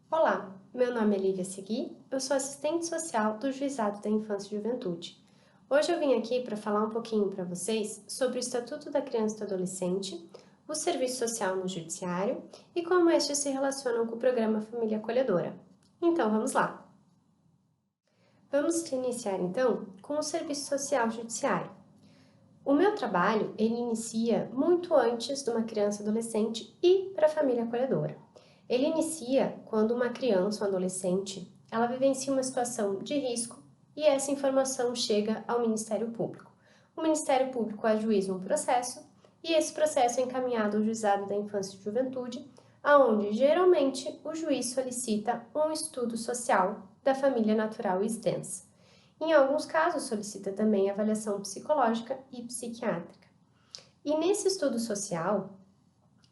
Olá, meu nome é Lívia Segui, eu sou assistente social do Juizado da Infância e Juventude. Hoje eu vim aqui para falar um pouquinho para vocês sobre o Estatuto da Criança e do Adolescente, o serviço social no Judiciário e como estes se relacionam com o programa Família Acolhedora. Então vamos lá! Vamos iniciar então com o serviço social judiciário. O meu trabalho, ele inicia muito antes de uma criança e adolescente e para a família acolhedora. Ele inicia quando uma criança ou adolescente, ela vivencia uma situação de risco e essa informação chega ao Ministério Público. O Ministério Público ajuiza um processo e esse processo é encaminhado ao Juizado da Infância e Juventude, aonde geralmente o juiz solicita um estudo social da família natural e extensa. Em alguns casos, solicita também avaliação psicológica e psiquiátrica. E nesse estudo social,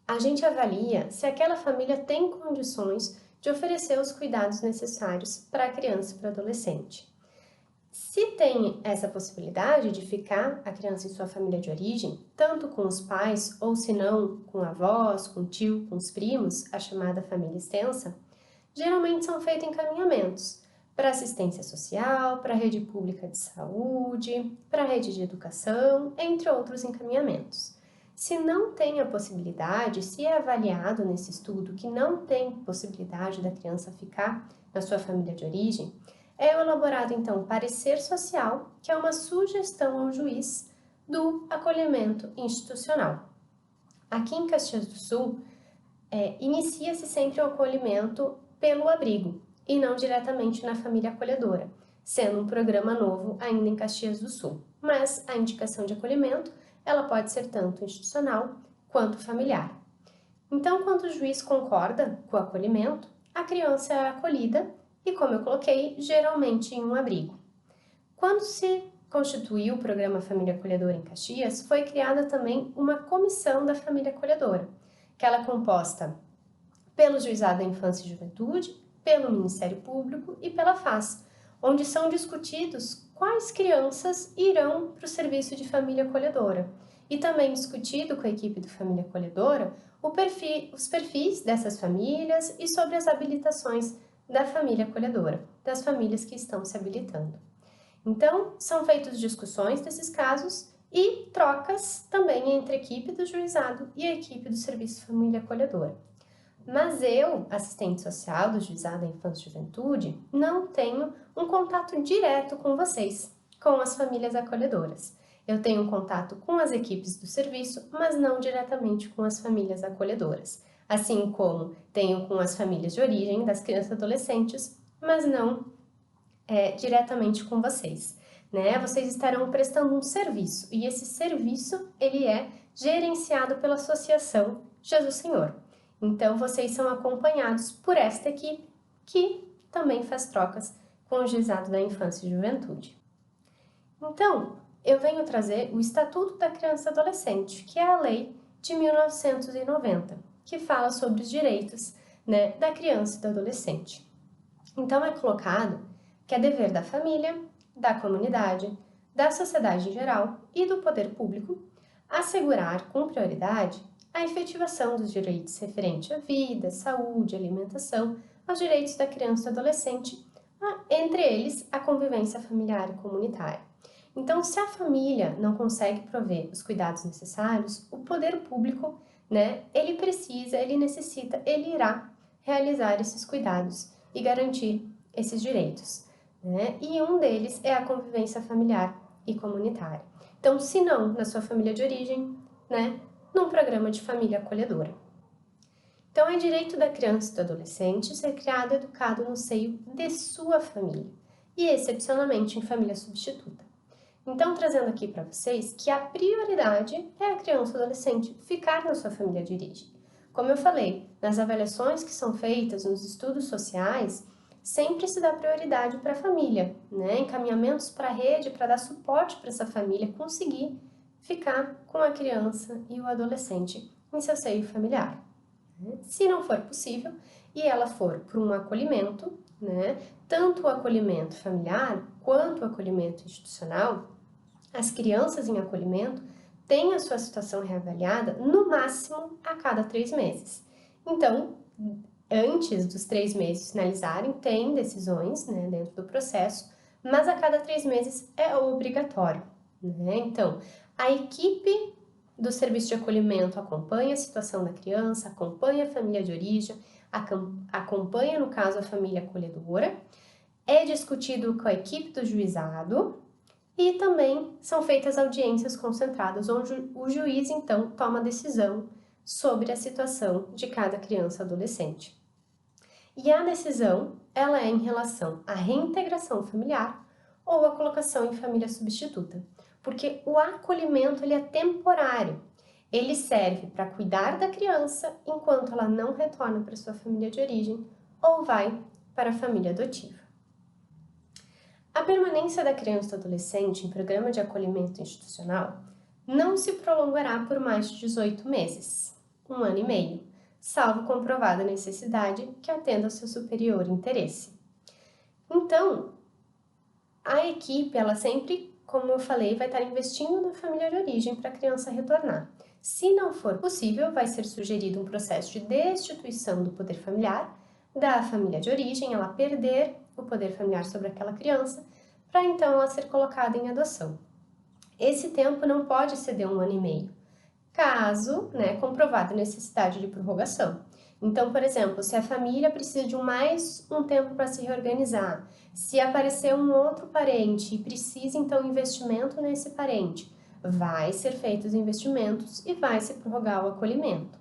a gente avalia se aquela família tem condições de oferecer os cuidados necessários para a criança e para o adolescente. Se tem essa possibilidade de ficar a criança em sua família de origem, tanto com os pais ou se não com avós, com tio, com os primos, a chamada família extensa, geralmente são feitos encaminhamentos para assistência social, para a rede pública de saúde, para a rede de educação, entre outros encaminhamentos. Se não tem a possibilidade, se é avaliado nesse estudo que não tem possibilidade da criança ficar na sua família de origem, é elaborado então o parecer social, que é uma sugestão ao juiz do acolhimento institucional. Aqui em Caxias do Sul, inicia-se sempre o acolhimento pelo abrigo e não diretamente na família acolhedora, sendo um programa novo ainda em Caxias do Sul. Mas a indicação de acolhimento, ela pode ser tanto institucional quanto familiar. Então, quando o juiz concorda com o acolhimento, a criança é acolhida e, como eu coloquei, geralmente em um abrigo. Quando se constituiu o programa Família Acolhedora em Caxias, foi criada também uma comissão da família acolhedora, que ela é composta pelo Juizado da Infância e Juventude, pelo Ministério Público e pela FAS, onde são discutidos quais crianças irão para o serviço de família acolhedora. E também discutido com a equipe do Família Acolhedora os perfis dessas famílias e sobre as habilitações da família acolhedora, das famílias que estão se habilitando. Então, são feitas discussões desses casos e trocas também entre a equipe do juizado e a equipe do Serviço Família Acolhedora. Mas eu, assistente social do Juizado da Infância e Juventude, não tenho um contato direto com vocês, com as famílias acolhedoras. Eu tenho um contato com as equipes do serviço, mas não diretamente com as famílias acolhedoras. Assim como tenho com as famílias de origem das crianças e adolescentes, mas não diretamente com vocês. Né? Vocês estarão prestando um serviço e esse serviço ele é gerenciado pela Associação Jesus Senhor. Então, vocês são acompanhados por esta equipe que também faz trocas com o Juizado da Infância e Juventude. Então, eu venho trazer o Estatuto da Criança e Adolescente, que é a lei de 1990, que fala sobre os direitos, né, da criança e do adolescente. Então, é colocado que é dever da família, da comunidade, da sociedade em geral e do poder público assegurar com prioridade a efetivação dos direitos referentes à vida, saúde, alimentação, aos direitos da criança e do adolescente, entre eles a convivência familiar e comunitária. Então, se a família não consegue prover os cuidados necessários, o poder público, né, ele necessita, ele irá realizar esses cuidados e garantir esses direitos, né? E um deles é a convivência familiar e comunitária. Então, se não na sua família de origem, né, num programa de família acolhedora. Então, é direito da criança e do adolescente ser criado e educado no seio de sua família, e excepcionalmente em família substituta. Então, trazendo aqui para vocês que a prioridade é a criança ou adolescente ficar na sua família de origem. Como eu falei, nas avaliações que são feitas, nos estudos sociais, sempre se dá prioridade para a família, né? Encaminhamentos para a rede, para dar suporte para essa família conseguir ficar com a criança e o adolescente em seu seio familiar. Se não for possível e ela for para um acolhimento, né? Tanto o acolhimento familiar quanto o acolhimento institucional, as crianças em acolhimento têm a sua situação reavaliada no máximo a cada 3 meses. Então, Antes dos 3 meses finalizarem, tem decisões, né, dentro do processo, mas a cada 3 meses é obrigatório, né? Então, a equipe do serviço de acolhimento acompanha a situação da criança, acompanha a família de origem, acompanha, no caso, a família acolhedora, é discutido com a equipe do juizado e também são feitas audiências concentradas, onde o juiz, então, toma decisão sobre a situação de cada criança e adolescente. E a decisão, ela é em relação à reintegração familiar ou à colocação em família substituta, porque o acolhimento ele é temporário. Ele serve para cuidar da criança enquanto ela não retorna para sua família de origem ou vai para a família adotiva. A permanência da criança ou adolescente em programa de acolhimento institucional não se prolongará por mais de 18 meses, 1 ano e meio, salvo comprovada necessidade que atenda ao seu superior interesse. Então, a equipe, ela sempre, como eu falei, vai estar investindo na família de origem para a criança retornar. Se não for possível, vai ser sugerido um processo de destituição do poder familiar da família de origem, ela perder o poder familiar sobre aquela criança, para então ela ser colocada em adoção. Esse tempo não pode exceder 1 ano e meio, caso, comprovada a necessidade de prorrogação. Então, por exemplo, se a família precisa de mais um tempo para se reorganizar, se aparecer um outro parente e precisa então investimento nesse parente, vai ser feitos investimentos e vai se prorrogar o acolhimento.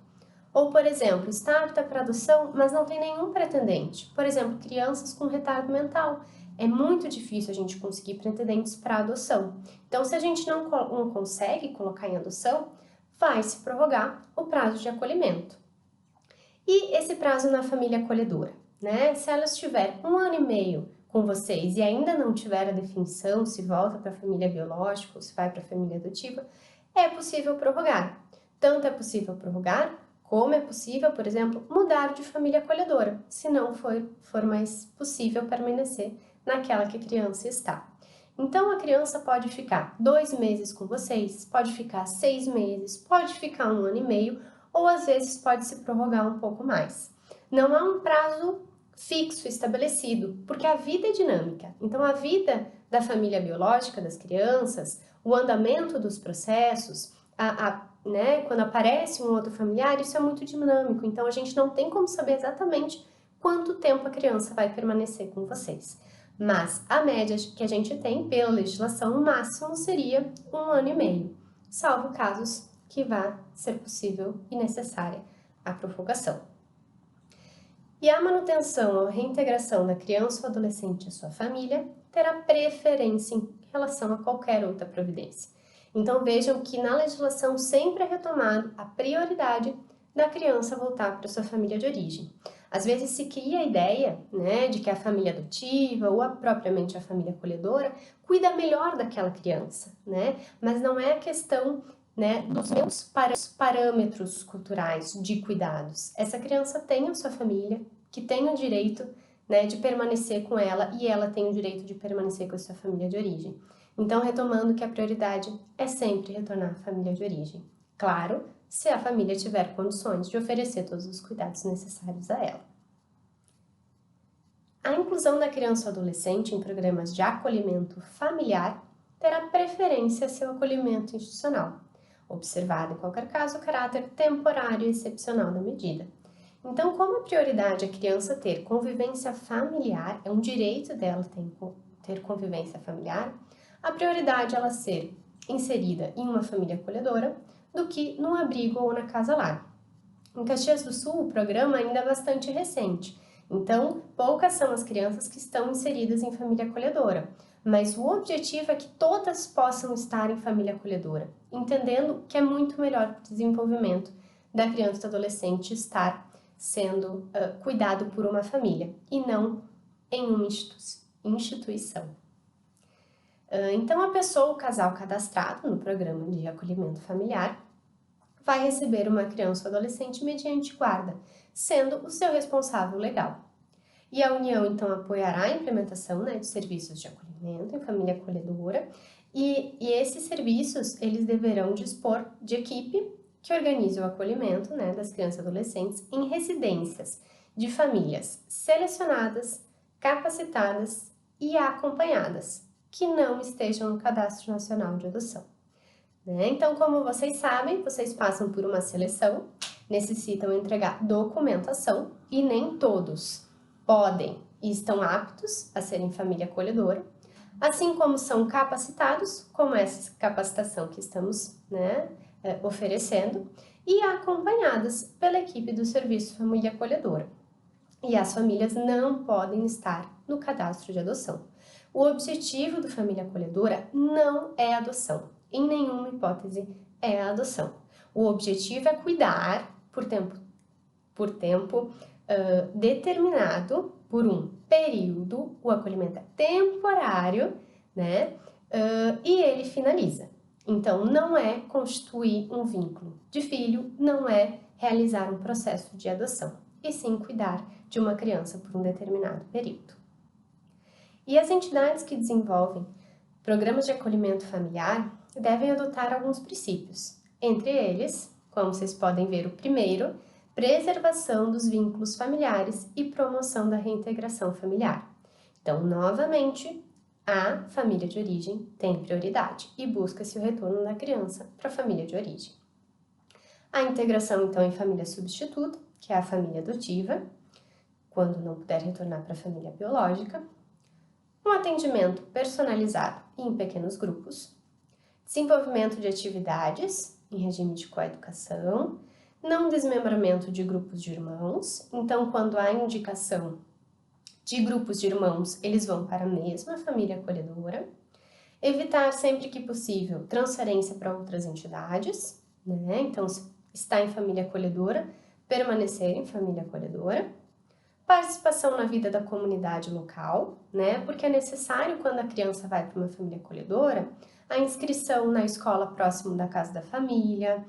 Ou, por exemplo, está apta para adoção, mas não tem nenhum pretendente. Por exemplo, crianças com retardo mental. É muito difícil a gente conseguir pretendentes para adoção. Então, se a gente não consegue colocar em adoção, vai se prorrogar o prazo de acolhimento. E esse prazo na família acolhedora, né? Se ela estiver 1 ano e meio com vocês e ainda não tiver a definição se volta para a família biológica ou se vai para a família adotiva, é possível prorrogar. Tanto é possível prorrogar, como é possível, por exemplo, mudar de família acolhedora, se não for mais possível permanecer naquela que a criança está. Então, a criança pode ficar 2 meses com vocês, pode ficar 6 meses, pode ficar 1 ano e meio, ou às vezes pode se prorrogar um pouco mais. Não há um prazo fixo estabelecido, porque a vida é dinâmica. Então, a vida da família biológica das crianças, o andamento dos processos, quando aparece um outro familiar, isso é muito dinâmico. Então, a gente não tem como saber exatamente quanto tempo a criança vai permanecer com vocês. Mas a média que a gente tem pela legislação, o máximo seria 1 ano e meio, salvo casos que vá ser possível e necessária a prorrogação. E a manutenção ou reintegração da criança ou adolescente à sua família terá preferência em relação a qualquer outra providência. Então vejam que na legislação sempre é retomado a prioridade da criança voltar para sua família de origem. Às vezes se cria a ideia, de que a família adotiva ou propriamente a família acolhedora cuida melhor daquela criança, Mas não é a questão, dos meus parâmetros culturais de cuidados. Essa criança tem a sua família, que tem o direito, de permanecer com ela e ela tem o direito de permanecer com a sua família de origem. Então, retomando que a prioridade é sempre retornar à família de origem. Claro, se a família tiver condições de oferecer todos os cuidados necessários a ela. A inclusão da criança ou adolescente em programas de acolhimento familiar terá preferência a seu acolhimento institucional, observado em qualquer caso o caráter temporário e excepcional da medida. Então, como a prioridade é a criança ter convivência familiar, é um direito dela ter convivência familiar, a prioridade é ela ser inserida em uma família acolhedora do que num abrigo ou na casa-lar. Em Caxias do Sul, o programa ainda é bastante recente, então poucas são as crianças que estão inseridas em família acolhedora, mas o objetivo é que todas possam estar em família acolhedora, entendendo que é muito melhor para o desenvolvimento da criança e do adolescente estar sendo cuidado por uma família e não em uma instituição. Então, a pessoa, o casal cadastrado no programa de acolhimento familiar, vai receber uma criança ou adolescente mediante guarda, sendo o seu responsável legal. E a União, então, apoiará a implementação de serviços de acolhimento em família acolhedora e esses serviços, eles deverão dispor de equipe que organize o acolhimento das crianças e adolescentes em residências de famílias selecionadas, capacitadas e acompanhadas, que não estejam no Cadastro Nacional de Adoção. Então, como vocês sabem, vocês passam por uma seleção, necessitam entregar documentação e nem todos podem e estão aptos a serem família acolhedora, assim como são capacitados, como essa capacitação que estamos oferecendo, e acompanhadas pela equipe do Serviço Família Acolhedora. E as famílias não podem estar no cadastro de adoção. O objetivo do Família Acolhedora não é adoção, em nenhuma hipótese é a adoção. O objetivo é cuidar por tempo determinado, por um período, o acolhimento é temporário, e ele finaliza. Então, não é constituir um vínculo de filho, não é realizar um processo de adoção, e sim cuidar de uma criança por um determinado período. E as entidades que desenvolvem programas de acolhimento familiar devem adotar alguns princípios. Entre eles, como vocês podem ver, o primeiro, preservação dos vínculos familiares e promoção da reintegração familiar. Então, novamente, a família de origem tem prioridade e busca-se o retorno da criança para a família de origem. A integração, então, em família substituta, que é a família adotiva, quando não puder retornar para a família biológica. Um atendimento personalizado e em pequenos grupos. Desenvolvimento de atividades em regime de coeducação. Não desmembramento de grupos de irmãos. Então, quando há indicação de grupos de irmãos, eles vão para a mesma família acolhedora. Evitar, sempre que possível, transferência para outras entidades, Então, se está em família acolhedora, permanecer em família acolhedora. Participação na vida da comunidade local, Porque é necessário, quando a criança vai para uma família acolhedora, a inscrição na escola próximo da casa da família,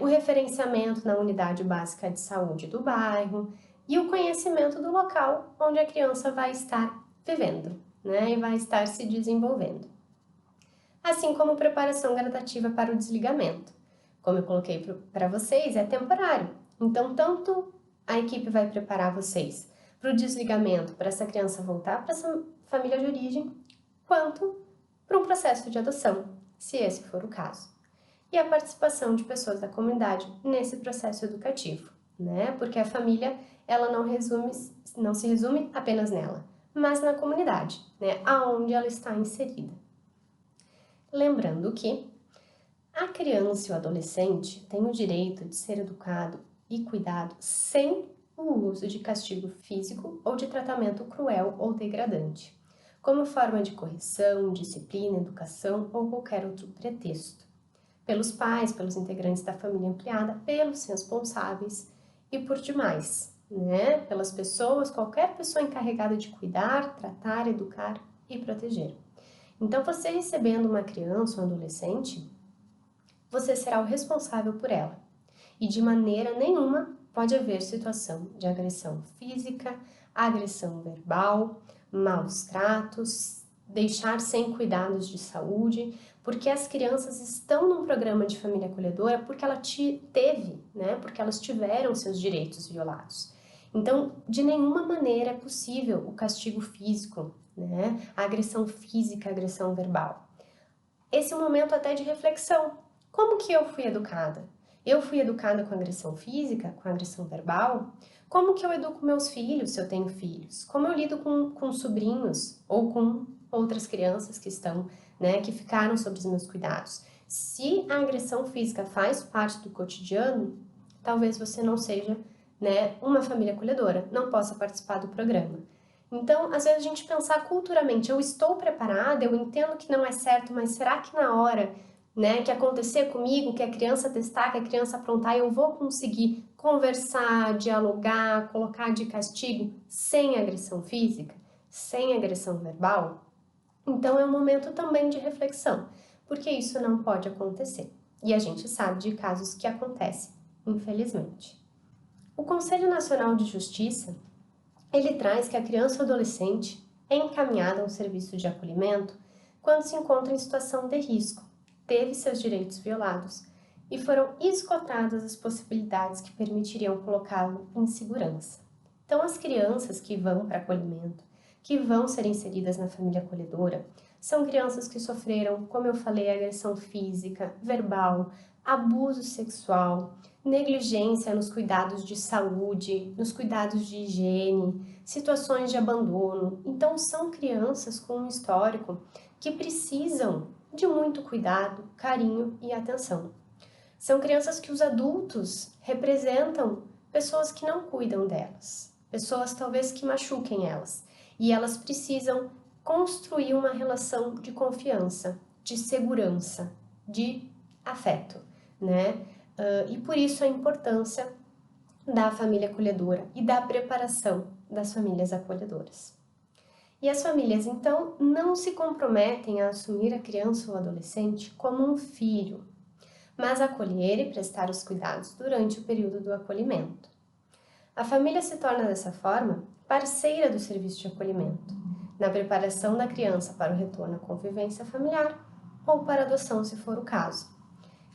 O referenciamento na unidade básica de saúde do bairro e o conhecimento do local onde a criança vai estar vivendo, E vai estar se desenvolvendo. Assim como preparação gradativa para o desligamento. Como eu coloquei para vocês, é temporário. Então, tanto a equipe vai preparar vocês para o desligamento, para essa criança voltar para essa família de origem, quanto para um processo de adoção, se esse for o caso. E a participação de pessoas da comunidade nesse processo educativo, Porque a família, ela não se resume apenas nela, mas na comunidade, aonde ela está inserida. Lembrando que a criança e o adolescente têm o direito de ser educado e cuidado sem o uso de castigo físico ou de tratamento cruel ou degradante, como forma de correção, disciplina, educação ou qualquer outro pretexto, pelos pais, pelos integrantes da família ampliada, pelos responsáveis e por demais, pelas pessoas, qualquer pessoa encarregada de cuidar, tratar, educar e proteger. Então, você recebendo uma criança ou um adolescente, você será o responsável por ela. E de maneira nenhuma pode haver situação de agressão física, agressão verbal, maus tratos, deixar sem cuidados de saúde, porque as crianças estão num programa de família acolhedora porque ela teve, Porque elas tiveram seus direitos violados. Então, de nenhuma maneira é possível o castigo físico, A agressão física, a agressão verbal. Esse é um momento até de reflexão. Como que eu fui educada? Eu fui educada com agressão física, com agressão verbal? Como que eu educo meus filhos, se eu tenho filhos? Como eu lido com sobrinhos ou com outras crianças que estão, que ficaram sob os meus cuidados? Se a agressão física faz parte do cotidiano, talvez você não seja, uma família acolhedora, não possa participar do programa. Então, às vezes a gente pensar culturalmente, eu estou preparada, eu entendo que não é certo, mas será que na hora, que acontecer comigo, que a criança testar, que a criança aprontar, eu vou conseguir conversar, dialogar, colocar de castigo sem agressão física, sem agressão verbal? Então, é um momento também de reflexão, porque isso não pode acontecer. E a gente sabe de casos que acontecem, infelizmente. O Conselho Nacional de Justiça, ele traz que a criança ou adolescente é encaminhada a um serviço de acolhimento quando se encontra em situação de risco, teve seus direitos violados e foram esgotadas as possibilidades que permitiriam colocá-lo em segurança. Então, as crianças que vão para acolhimento, que vão ser inseridas na família acolhedora, são crianças que sofreram, como eu falei, agressão física, verbal, abuso sexual, negligência nos cuidados de saúde, nos cuidados de higiene, situações de abandono. Então, são crianças com um histórico que precisam de muito cuidado, carinho e atenção. São crianças que os adultos representam pessoas que não cuidam delas, pessoas talvez que machuquem elas, e elas precisam construir uma relação de confiança, de segurança, de afeto, né? E por isso a importância da família acolhedora e da preparação das famílias acolhedoras. E as famílias, então, não se comprometem a assumir a criança ou adolescente como um filho, mas acolher e prestar os cuidados durante o período do acolhimento. A família se torna, dessa forma, parceira do serviço de acolhimento, na preparação da criança para o retorno à convivência familiar ou para adoção, se for o caso.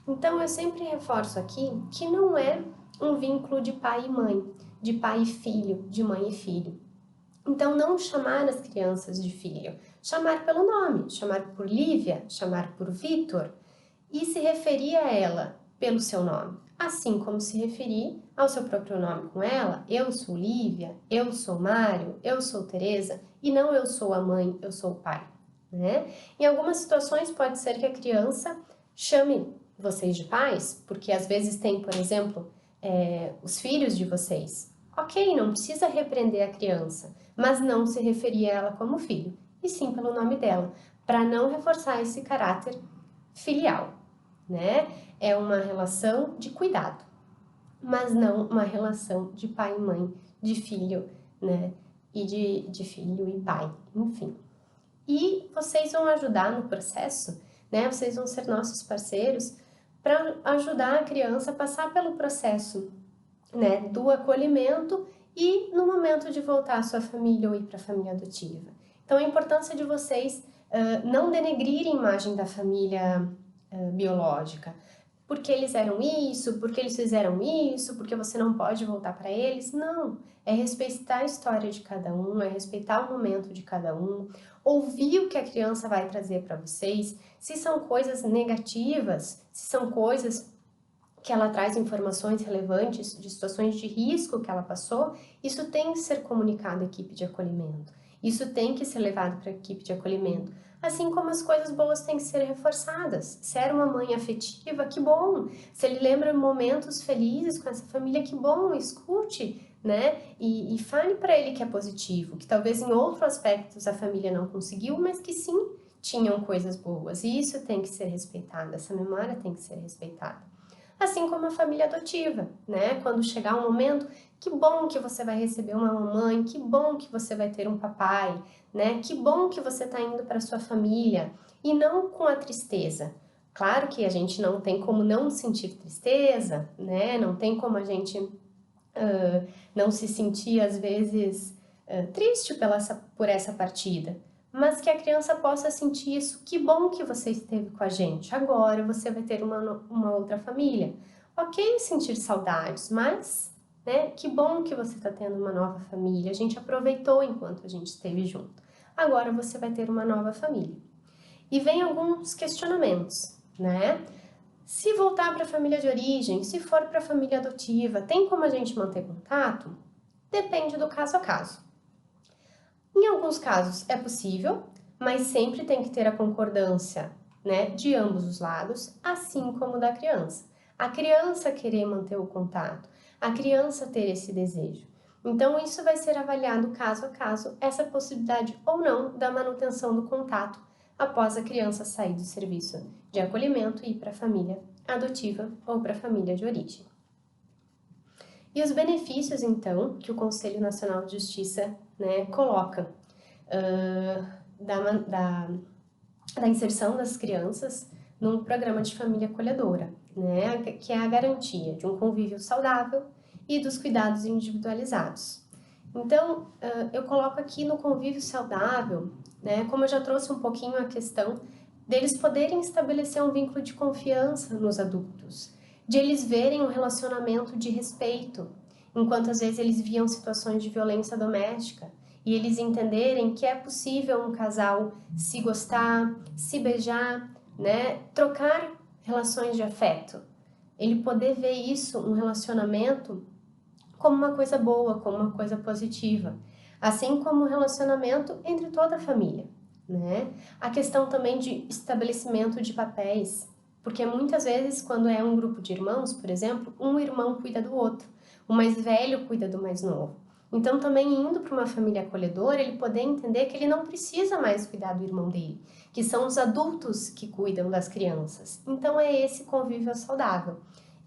Então, eu sempre reforço aqui que não é um vínculo de pai e mãe, de pai e filho, de mãe e filho. Então, não chamar as crianças de filho, chamar pelo nome, chamar por Lívia, chamar por Vitor, e se referir a ela pelo seu nome, assim como se referir ao seu próprio nome com ela. Eu sou Lívia, eu sou Mário, eu sou Teresa, e não eu sou a mãe, eu sou o pai, né? Em algumas situações pode ser que a criança chame vocês de pais, porque às vezes tem, por exemplo, os filhos de vocês. Ok, não precisa repreender a criança, mas não se referir a ela como filho, e sim pelo nome dela, para não reforçar esse caráter filial, né? É uma relação de cuidado, mas não uma relação de pai e mãe, de filho, né? E de filho e pai, enfim. E vocês vão ajudar no processo, né? Vocês vão ser nossos parceiros para ajudar a criança a passar pelo processo, né? Do acolhimento e no momento de voltar à sua família ou ir para a família adotiva. Então, a importância de vocês não denegrirem a imagem da família biológica, porque eles eram isso, porque eles fizeram isso, porque você não pode voltar para eles. Não, é respeitar a história de cada um, é respeitar o momento de cada um, ouvir o que a criança vai trazer para vocês, se são coisas negativas, se são coisas que ela traz informações relevantes de situações de risco que ela passou, isso tem que ser comunicado à equipe de acolhimento. Isso tem que ser levado para a equipe de acolhimento. Assim como as coisas boas têm que ser reforçadas. Se era uma mãe afetiva, que bom! Se ele lembra momentos felizes com essa família, que bom! Escute, né? E fale para ele que é positivo, que talvez em outros aspectos a família não conseguiu, mas que sim, tinham coisas boas. E isso tem que ser respeitado, essa memória tem que ser respeitada. Assim como a família adotiva, né? Quando chegar um momento, que bom que você vai receber uma mamãe, que bom que você vai ter um papai, né? Que bom que você está indo para sua família e não com a tristeza. Claro que a gente não tem como não sentir tristeza, né? Não tem como a gente não se sentir às vezes triste por essa partida. Mas que a criança possa sentir isso. Que bom que você esteve com a gente. Agora você vai ter uma outra família. Ok sentir saudades, mas, né, que bom que você está tendo uma nova família. A gente aproveitou enquanto a gente esteve junto. Agora você vai ter uma nova família. E vem alguns questionamentos, né? Se voltar para a família de origem, se for para a família adotiva, tem como a gente manter contato? Depende do caso a caso. Em alguns casos é possível, mas sempre tem que ter a concordância, né, de ambos os lados, assim como da criança. A criança querer manter o contato, a criança ter esse desejo. Então, isso vai ser avaliado caso a caso, essa possibilidade ou não da manutenção do contato após a criança sair do serviço de acolhimento e ir para a família adotiva ou para a família de origem. E os benefícios, então, que o Conselho Nacional de Justiça, né, coloca da inserção das crianças num programa de família acolhedora, né, que é a garantia de um convívio saudável e dos cuidados individualizados. Então, eu coloco aqui no convívio saudável, né, como eu já trouxe um pouquinho a questão deles poderem estabelecer um vínculo de confiança nos adultos, de eles verem um relacionamento de respeito enquanto às vezes eles viam situações de violência doméstica, e eles entenderem que é possível um casal se gostar, se beijar, né, trocar relações de afeto. Ele poder ver isso, um relacionamento, como uma coisa boa, como uma coisa positiva. Assim como o relacionamento entre toda a família, né? A questão também de estabelecimento de papéis, porque muitas vezes quando é um grupo de irmãos, por exemplo, um irmão cuida do outro, o mais velho cuida do mais novo. Então também indo para uma família acolhedora, ele poder entender que ele não precisa mais cuidar do irmão dele, que são os adultos que cuidam das crianças. Então é esse convívio saudável.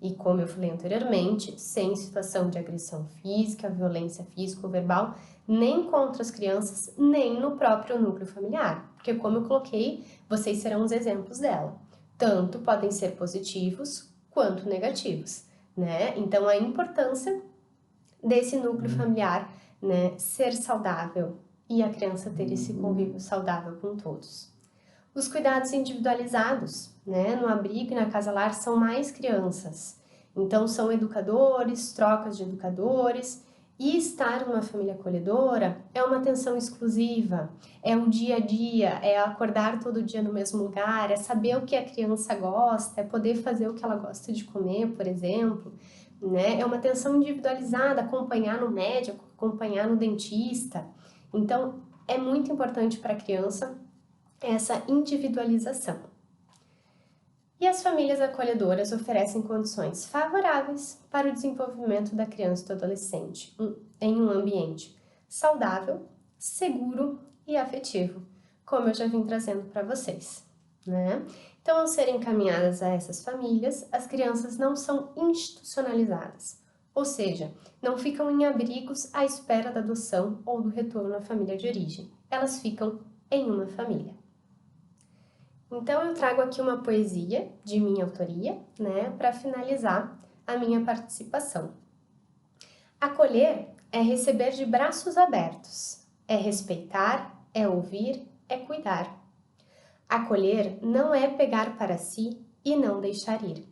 E como eu falei anteriormente, sem situação de agressão física, violência física ou verbal, nem contra as crianças, nem no próprio núcleo familiar. Porque como eu coloquei, vocês serão os exemplos dela. Tanto podem ser positivos quanto negativos, né? Então a importância desse núcleo familiar, né, ser saudável e a criança ter esse convívio saudável com todos. Os cuidados individualizados, né, no abrigo e na casa lar são mais crianças. Então são educadores, trocas de educadores, e estar numa família acolhedora é uma atenção exclusiva, é o dia a dia, é acordar todo dia no mesmo lugar, é saber o que a criança gosta, é poder fazer o que ela gosta de comer, por exemplo, né? É uma atenção individualizada, acompanhar no médico, acompanhar no dentista. Então é muito importante para a criança essa individualização. E as famílias acolhedoras oferecem condições favoráveis para o desenvolvimento da criança e do adolescente em um ambiente saudável, seguro e afetivo, como eu já vim trazendo para vocês, né? Então, ao serem encaminhadas a essas famílias, as crianças não são institucionalizadas, ou seja, não ficam em abrigos à espera da adoção ou do retorno à família de origem. Elas ficam em uma família. Então eu trago aqui uma poesia de minha autoria, né, para finalizar a minha participação. Acolher é receber de braços abertos, é respeitar, é ouvir, é cuidar. Acolher não é pegar para si e não deixar ir.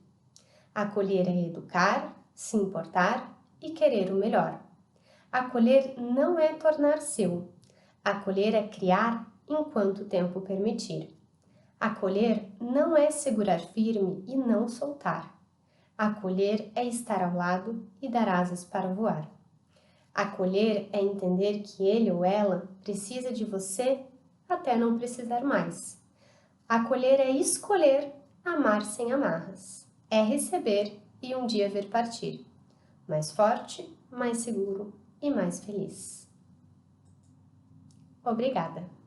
Acolher é educar, se importar e querer o melhor. Acolher não é tornar seu. Acolher é criar enquanto o tempo permitir. Acolher não é segurar firme e não soltar. Acolher é estar ao lado e dar asas para voar. Acolher é entender que ele ou ela precisa de você até não precisar mais. Acolher é escolher amar sem amarras. É receber e um dia ver partir. Mais forte, mais seguro e mais feliz. Obrigada!